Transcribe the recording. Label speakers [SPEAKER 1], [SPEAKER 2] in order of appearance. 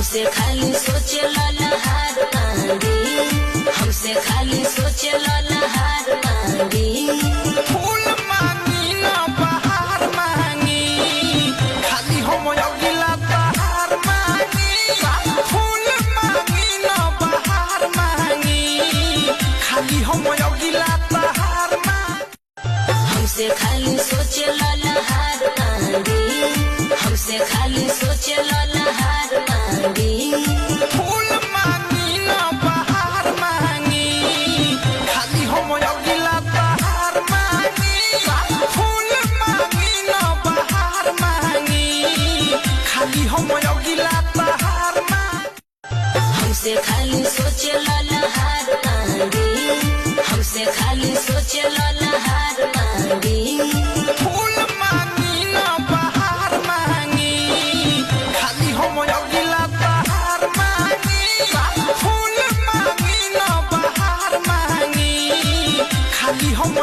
[SPEAKER 1] हमसे खाली सोचे ललहार मांगी, हमसे खाली सोचे ललहार मांगी।
[SPEAKER 2] फूल मांगी न बहार मांगी, खाली हम अगिला बहार मांगी। फूल मांगी न बहार मांगी, खाली हम अगिला बहार मांगी।
[SPEAKER 1] हमसे खाली सोचे ललहार मांगी, हमसे खाली सोचे ललहार मांगी।
[SPEAKER 2] फूल मांगी न बहार मांगी, खाली हम अगिला बहार मांगी। फूल मांगी न बहार मांगी, खाली हम अगिला बहार मांगी।
[SPEAKER 1] हमसे खाली सोचे ललहार मांगी, हमसे खाली सोचे ललहार मांगी।
[SPEAKER 2] फूल मांगी न बहार मांगी, खाली हम अगिला बहार मांगी। फूल मांगी न बहार मांगी, खाली हम